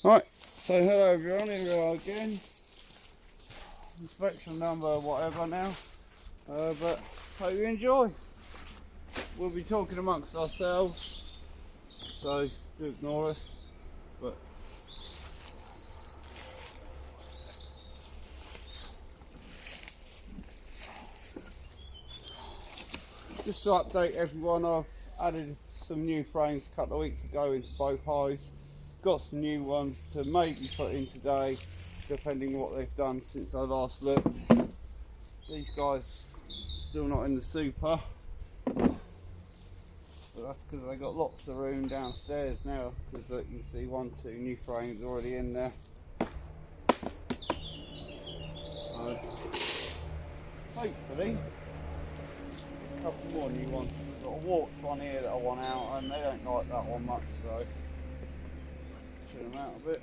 Right, so hello everyone, here we are again. Inspection number whatever now, but hope you enjoy. We'll be talking amongst ourselves, so do ignore us. But just to update everyone, I've added some new frames a couple of weeks ago into both hives. Got some new ones to maybe put in today, depending on what they've done since I last looked. These guys still not in the super, but that's because they got lots of room downstairs now, because you can see 2 new frames already in there. So hopefully a couple more new ones. I've got a Warts one here that I want out, and they don't like that one much, so chill them out a bit.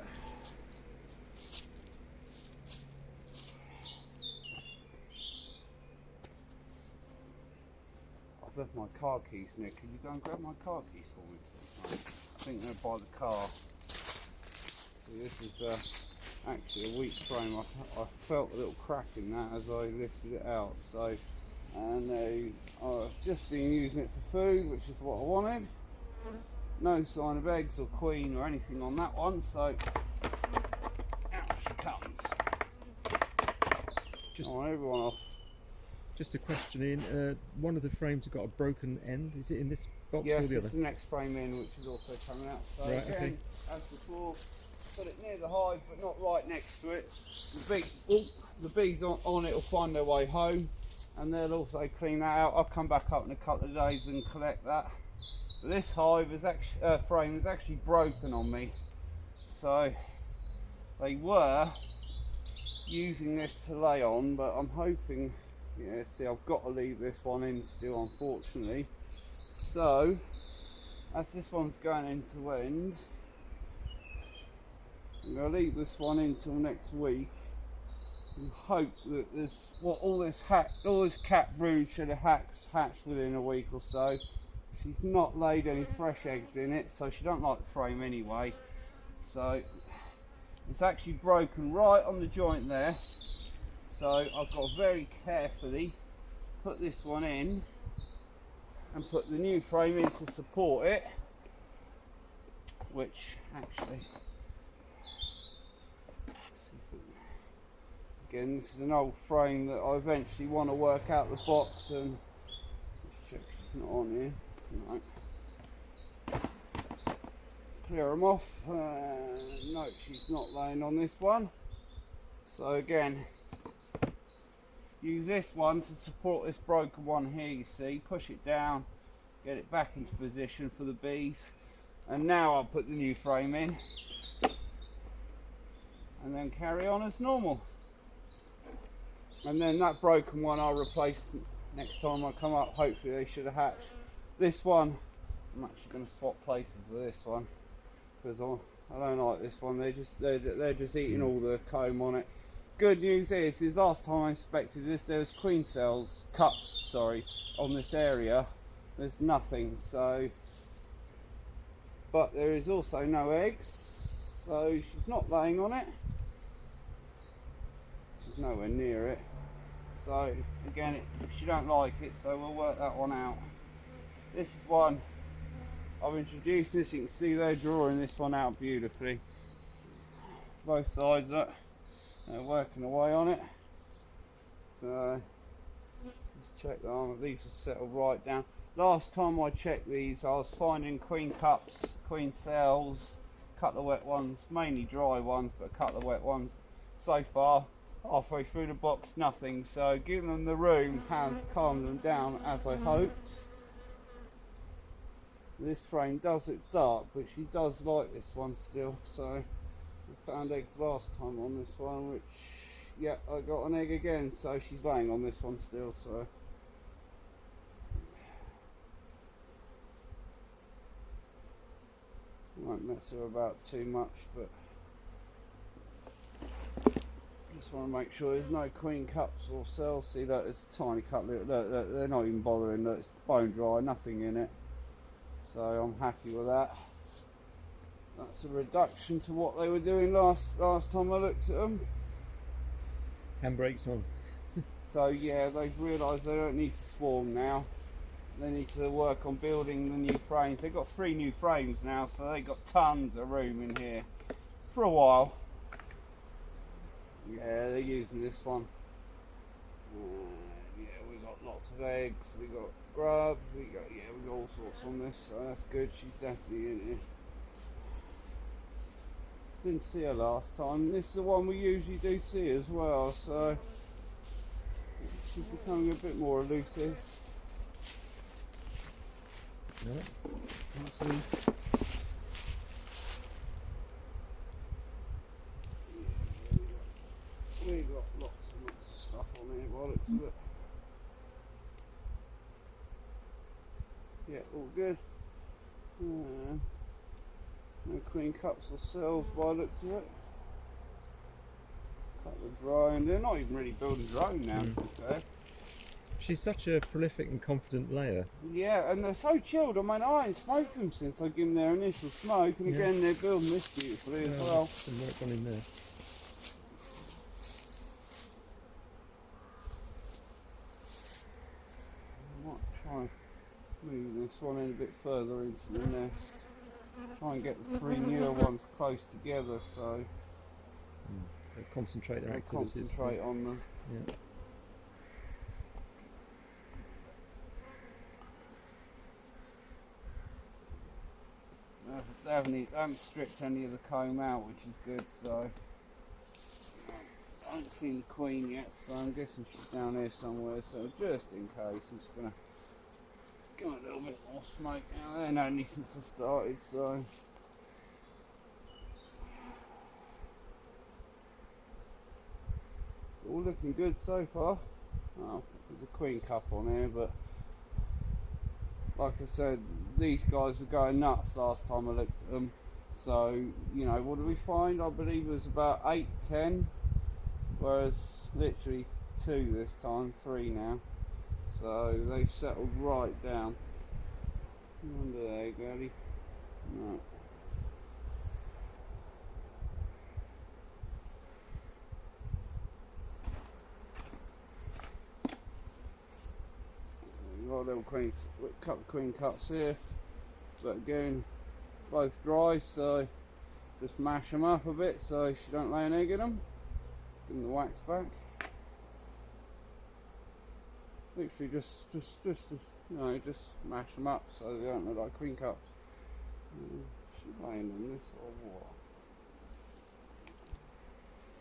I've left my car keys in there. Can you go and grab my car keys for me, please? I think they're by the car. So this is actually a weak frame. I felt a little crack in that as I lifted it out. So, and I've just been using it for food, which is what I wanted. No sign of eggs or queen or anything on that one. So, out she comes. Everyone off. Just a question in, one of the frames have got a broken end. Is it in this box Yes, or the other? it's the next frame in, which is also coming out. So right, again, okay. as before, put it near the hive, but not right next to it. The bees on it will find their way home, and they'll also clean that out. I'll come back up in a couple of days and collect that. But this hive is actually frame is actually broken on me, so they were using this to lay on, but I'm hoping. Yeah, see, I've got to leave this one in still, unfortunately. So, as this one's going into end, I'm going to leave this one until next week and hope that all this cat brood should have hatched within a week or so. She's not laid any fresh eggs in it, so she don't like the frame anyway. So it's actually broken right on the joint there. So I've got to very carefully put this one in and put the new frame in to support it, which actually, again, this is an old frame that I eventually want to work out the box and check she's not on here. Right. Clear them off. No, she's not laying on this one. So again, use this one to support this broken one here, you see. Push it down, get it back into position for the bees. And now I'll put the new frame in and then carry on as normal. And then that broken one I'll replace next time I come up. Hopefully they should have hatched. This one, I'm actually going to swap places with this one, because I don't like this one. They're just eating all the comb on it. Good news is last time I inspected this, there was queen cells, cups, sorry, on this area. There's nothing, so, but there is also no eggs, so she's not laying on it. She's nowhere near it. So again, she don't like it, so we'll work that one out. This is one I've introduced. This, you can see they're drawing this one out beautifully. Both sides they're working away on it. So let's check the arm. These will settle right down. Last time I checked these, I was finding queen cups, queen cells, a couple of wet ones, mainly dry ones, but a couple of wet ones. So far, halfway through the box, nothing. So giving them the room has calmed them down, as I hoped. This frame does look dark, but she does like this one still. So I found eggs last time on this one, which, yeah, I got an egg again. So she's laying on this one still. So won't mess her about too much, but just want to make sure there's no queen cups or cells. See, look, there's a tiny cup. Look, they're not even bothering. Look, it's bone dry, nothing in it. So I'm happy with that. That's a reduction to what they were doing last time I looked at them. Handbrakes on. So yeah, they've realised they don't need to swarm now. They need to work on building the new frames. They've got 3 new frames now, so they've got tons of room in here for a while. Yeah, they're using this one. Yeah, we got lots of eggs, we got grubs, we got all sorts on this, so that's good. She's definitely in here. Didn't see her last time. This is the one we usually do see as well, so she's becoming a bit more elusive. No, can't see. We got lots and lots of stuff on here by the looks of it. Yeah, all good. No queen cups or cells by the looks of it. Couple of drone. They're not even really building drone now, to be fair. She's such a prolific and confident layer. Yeah, and they're so chilled. I mean, I ain't smoked them since I gave them their initial smoke, and again, they're building this beautifully as well. Some work on in there. I might try and move this one in a bit further into the nest. Try and get the 3 newer ones close together so They concentrate their they activities. concentrate on them. Yeah. They haven't stripped any of the comb out, which is good, so I haven't seen the queen yet, so I'm guessing she's down here somewhere, so just in case I'm just going to give her a little bit more smoke out there, and only since I started, so all looking good so far. Oh, there's a queen cup on here, but like I said, these guys were going nuts last time I looked at them. So, you know, what did we find? I believe it was about 8, 10, whereas literally 2 this time, 3 now. So they've settled right down. Under there, Gary. No. So we've got a little couple of queen cups here, but again, both dry, so just mash them up a bit so she don't lay an egg in them. Give them the wax back. Literally just you know, just mash them up so they don't look like queen cups. She's laying on this or what?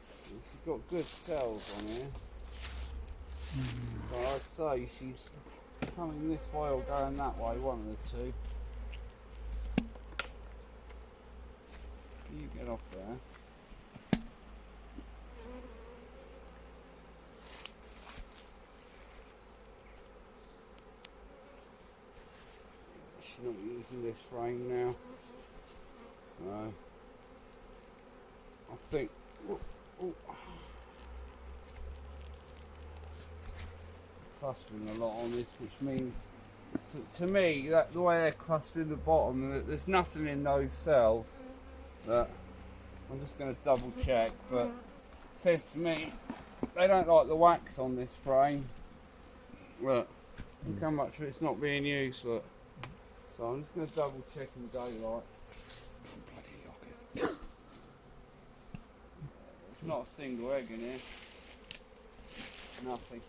She's got good cells on here. So I'd say she's coming this way or going that way, one of the two. You get off there. She's not using this frame now, so I think clustering a lot on this, which means to me that the way they're clustering the bottom, there's nothing in those cells. But I'm just going to double check, but it says to me they don't like the wax on this frame. Look how much of it's not being used. Look. So I'm just going to double check in daylight. Bloody locket. There's not a single egg in here. Nothing.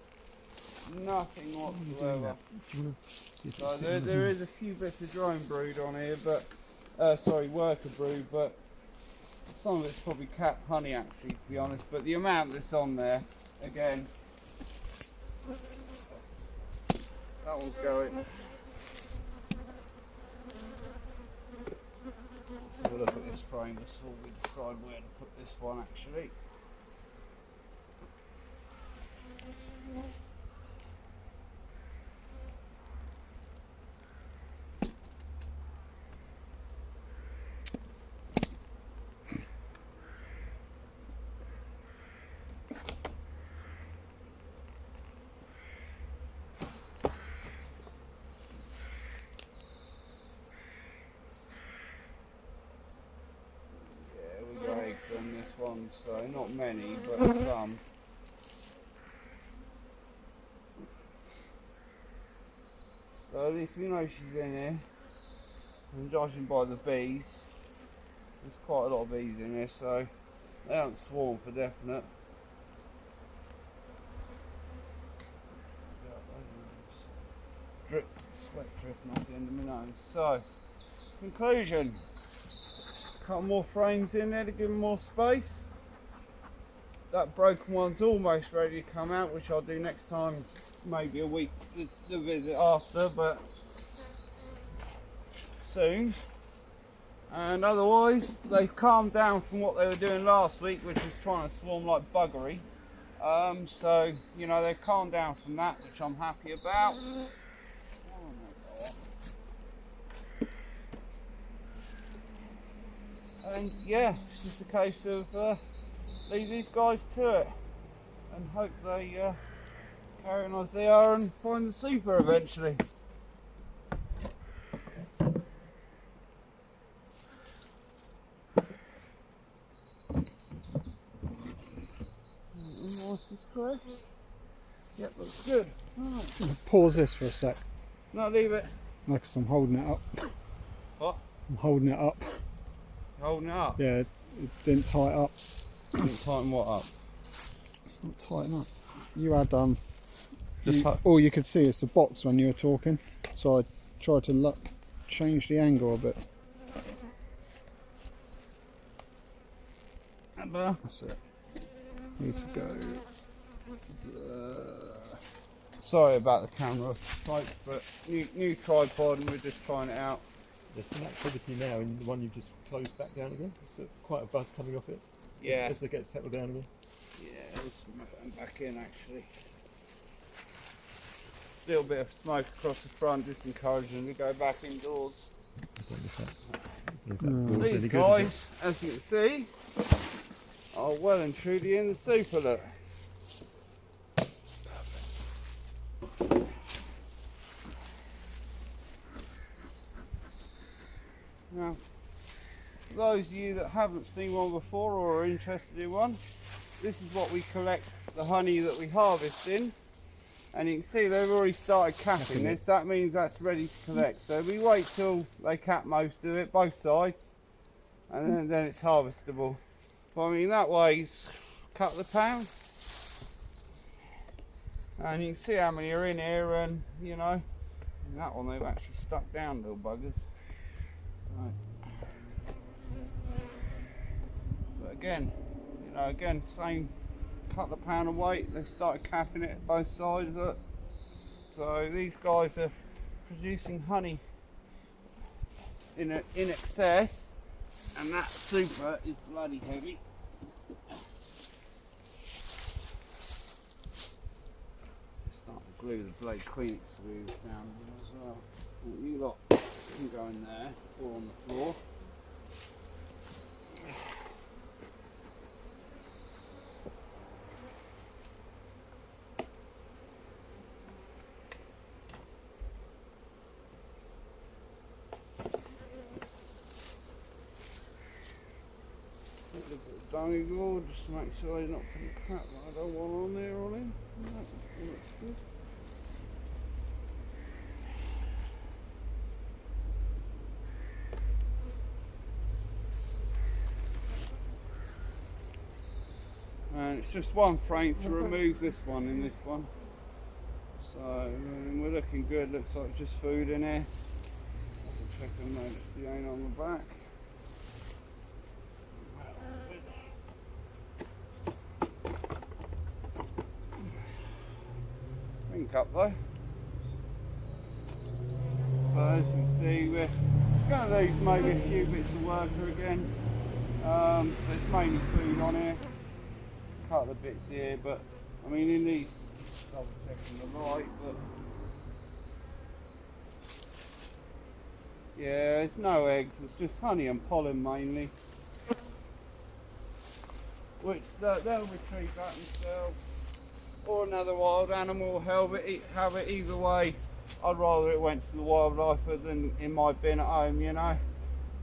Nothing whatsoever. Do you want to see if So it's there is a few bits of drone brood on here, but sorry, worker brood, but some of it's probably cap honey actually, to be honest. But the amount that's on there, again, that one's going. Let's have a look at this frame before we decide where to put this one actually. so not many, but some. So at least we know she's in here. And judging by the bees, there's quite a lot of bees in here, so they haven't swarmed for definite. Drip, sweat dripping off the end of my nose. So, conclusion. Couple more frames in there to give them more space. That broken one's almost ready to come out, which I'll do next time, maybe a week to visit after, but soon. And otherwise, they've calmed down from what they were doing last week, which was trying to swarm like buggery. So, you know, they've calmed down from that, which I'm happy about. And yeah, it's just a case of leave these guys to it and hope they carry on as they are and find the super eventually. Nice and square. Yep, looks good. Right. Pause this for a sec. No, leave it. No, because I'm holding it up. What? I'm holding it up. Holding it up. Yeah, it didn't tie it up. Didn't tighten what up? It's not tightening up. You had Just all you could see is the box when you were talking, so I tried to change the angle a bit. That's it. Needs to go. Sorry about the camera folks, but new tripod and we're just trying it out. There's some activity now in the one you've just closed back down again. There's quite a buzz coming off it. Yeah. As they get settled down again. Yeah, let's put them back in actually. Little bit of smoke across the front, just encouraging them to go back indoors. These guys, as you can see, are well and truly in the super look. Now, for those of you that haven't seen one before or are interested in one, this is what we collect the honey that we harvest in. And you can see they've already started capping this. That means that's ready to collect. So we wait till they cap most of it, both sides, and then it's harvestable. But I mean, that weighs a couple of pounds. And you can see how many are in here, and you know, in that one they've actually stuck down, little buggers. So, but again, you know, again, same couple of pound of weight. They've started capping it at both sides. Look. So these guys are producing honey in excess, and that super is bloody heavy. Starting to glue the blade Queenix screws down here as well. You lot can go in there or on the floor. Dummy glue just to make sure he's not putting crap that I don't want on there on him. No, that looks good. And it's just one frame to remove this one in this one. So we're looking good, looks like just food in here. I'll check and notice the ain't on the back. Up though. But as you can see, we're going to lose maybe a few bits of worker again. There's mainly food on here, a couple of bits here, but I mean in these, double checking the light, but yeah, it's no eggs, it's just honey and pollen mainly, which they'll retrieve that themselves. Or another wild animal will have it either way. I'd rather it went to the wildlife than in my bin at home, you know.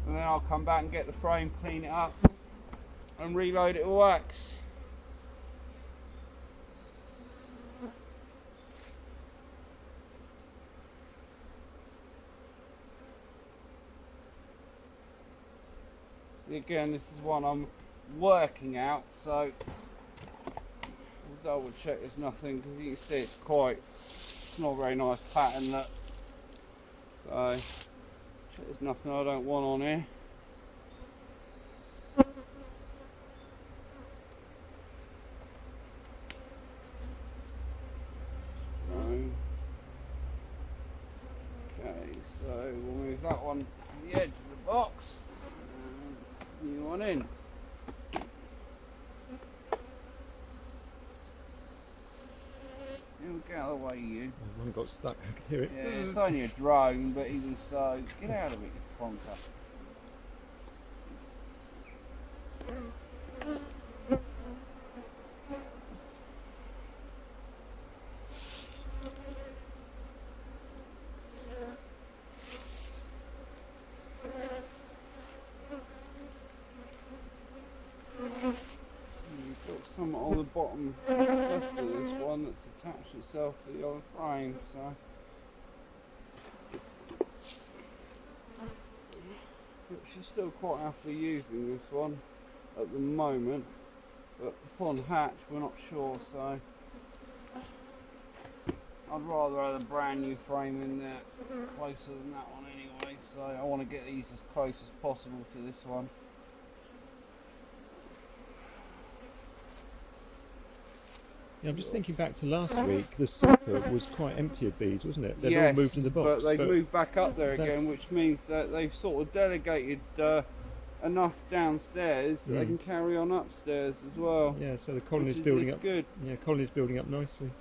And then I'll come back and get the frame, clean it up, and reload it with wax. See, again, this is one I'm working out, so we'll double check there's nothing, because you can see it's not a very nice pattern. Look. So check there's nothing I don't want on here. Okay, so we'll move that one to the edge of the box and new one in. Get out of the way, you. One got stuck, I can hear it. Yeah, it's only a drone, but even so, get out of it, you plonker. You've got some on the bottom left of this one that's attached itself to the other frame, so. But she's still quite happily using this one at the moment, but upon hatch we're not sure, so I'd rather have a brand new frame in there closer than that one anyway, so I want to get these as close as possible to this one. Yeah, I'm just thinking back to last week. The super was quite empty of bees, wasn't it? They'd all moved in the box. But they've moved back up there again, which means that they've sort of delegated enough downstairs that they can carry on upstairs as well. Yeah, so the colony's building up. Good. Yeah, colony's building up nicely.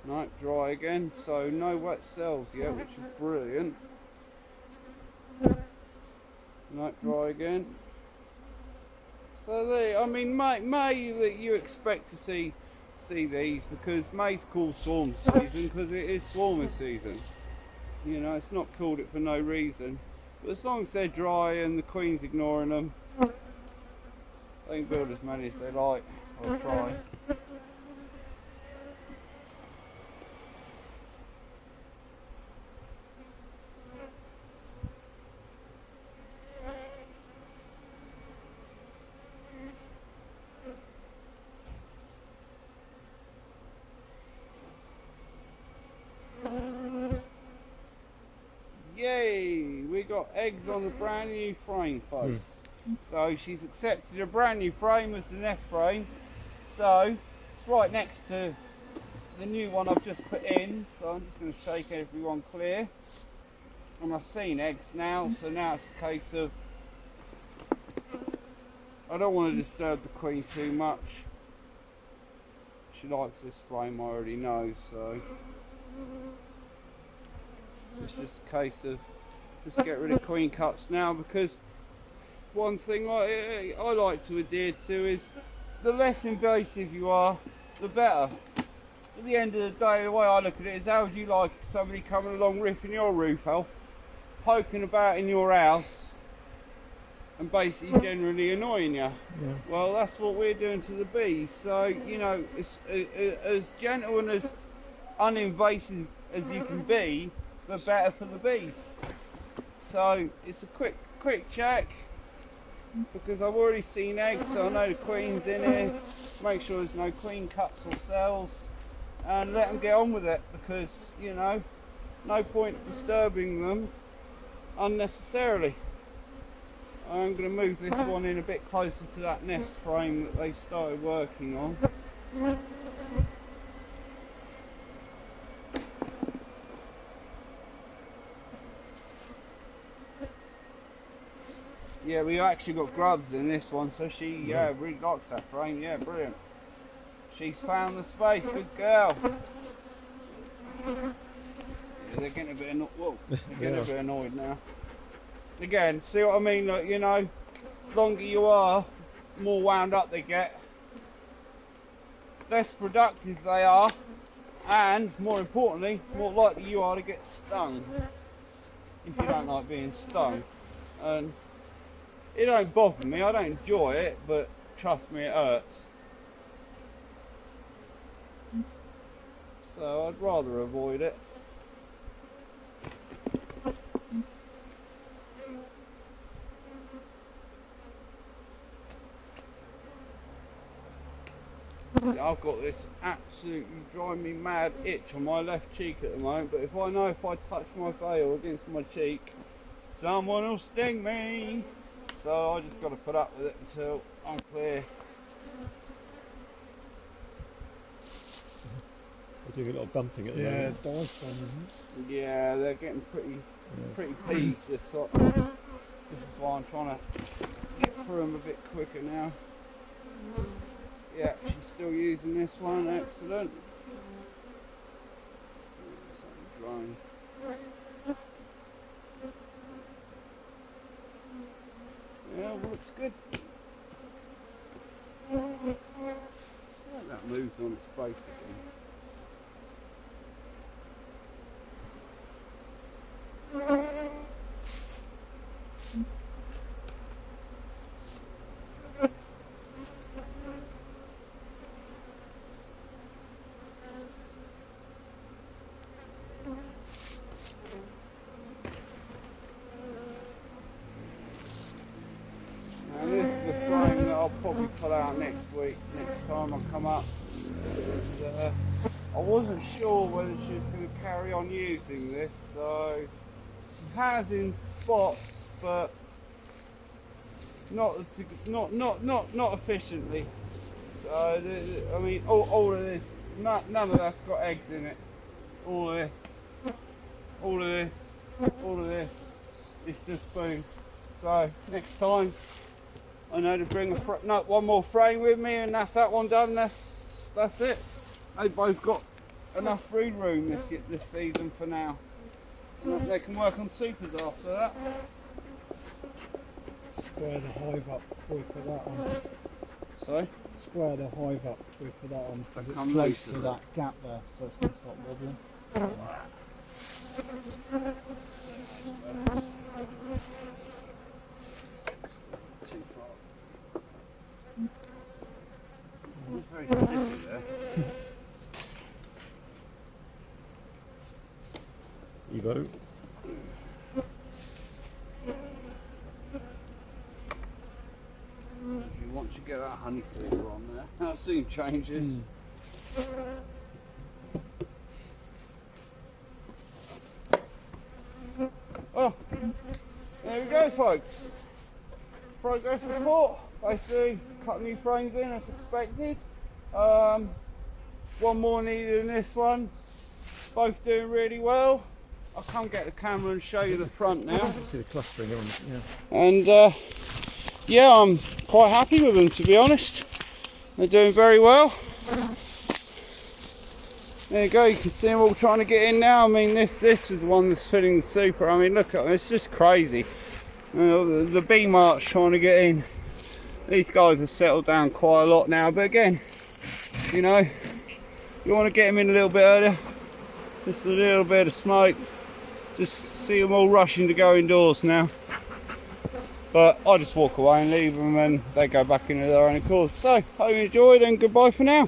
Right, dry again, so no wet cells yet, which is brilliant. Right, dry again. So there, I mean, May that you expect to see these, because May's called swarm season because it is swarming season. You know, it's not called it for no reason. But as long as they're dry and the queen's ignoring them, they can build as many as they like, or try. Yay! We got eggs on the brand new frame, folks. So she's accepted a brand new frame as the nest frame. So it's right next to the new one I've just put in. So I'm just going to shake everyone clear. And I've seen eggs now, so now it's a case of I don't want to disturb the queen too much. She likes this frame, I already know, so it's just a case of just get rid of queen cups now, because one thing I like to adhere to is the less invasive you are, the better. At the end of the day, the way I look at it is, how would you like somebody coming along ripping your roof off, poking about in your house and basically generally annoying you? Yeah. Well, that's what we're doing to the bees. So, you know, it's, as gentle and as uninvasive as you can be, the better for the bees. So it's a quick check, because I've already seen eggs, so I know the queen's in here. Make sure there's no queen cups or cells, and let them get on with it, because, you know, no point disturbing them unnecessarily. I'm going to move this one in a bit closer to that nest frame that they started working on. Yeah, we actually got grubs in this one, so she really likes that frame. Yeah, brilliant. She's found the space, good girl. Yeah, they're getting a bit annoyed. Whoa, they're getting a bit annoyed now. Again, see what I mean? Like, you know, longer you are, more wound up they get. less productive they are, and more importantly, more likely you are to get stung if you don't like being stung. And it don't bother me, I don't enjoy it, but trust me, it hurts. So I'd rather avoid it. I've got this absolutely driving me mad itch on my left cheek at the moment, but if I know if I touch my veil against my cheek, someone will sting me. So I just got to put up with it until I'm clear. They're doing a lot of bumping at the Yeah, moment. dive bomb, isn't Yeah, they're getting pretty peeved this lot. This is why I'm trying to get through them a bit quicker now. Yeah, she's still using this one, excellent. Something drying. Yeah, looks good. That moves on its face again. And this is the frame that I'll probably pull out next week, next time I come up. I wasn't sure whether she was going to carry on using this, so she has in spots, but not efficiently. So I mean, all of this, none of that's got eggs in it. All of this, all of this, all of this. It's just boom. So next time, I know to bring one more frame with me, and that's that one done. That's it. They both got enough breed room this season for now. And they can work on supers after that. Square the hive up before we put that on. Sorry? Square the hive up before we put that on, because it's Come close loose, to is that gap there, so it's going to start wobbling. Too far. It's very sticky there. Evo. Once you get that honeysuckle on there, that soon changes. Oh, there we go, folks. Progress report. Basically, cut new frames in as expected. One more needed in this one. Both doing really well. I'll come get the camera and show you the front now. I can see the clustering on. Yeah. And yeah, I'm quite happy with them, to be honest. They're doing very well. There you go, you can see them all trying to get in now. I mean, this is the one that's filling the super. I mean, look at them, it's just crazy. You know, the bee march trying to get in. These guys have settled down quite a lot now, but again, you know, you want to get them in a little bit earlier. Just a little bit of smoke. Just see them all rushing to go indoors now. But I just walk away and leave them, and they go back into their own accord. So, hope you enjoyed, and goodbye for now.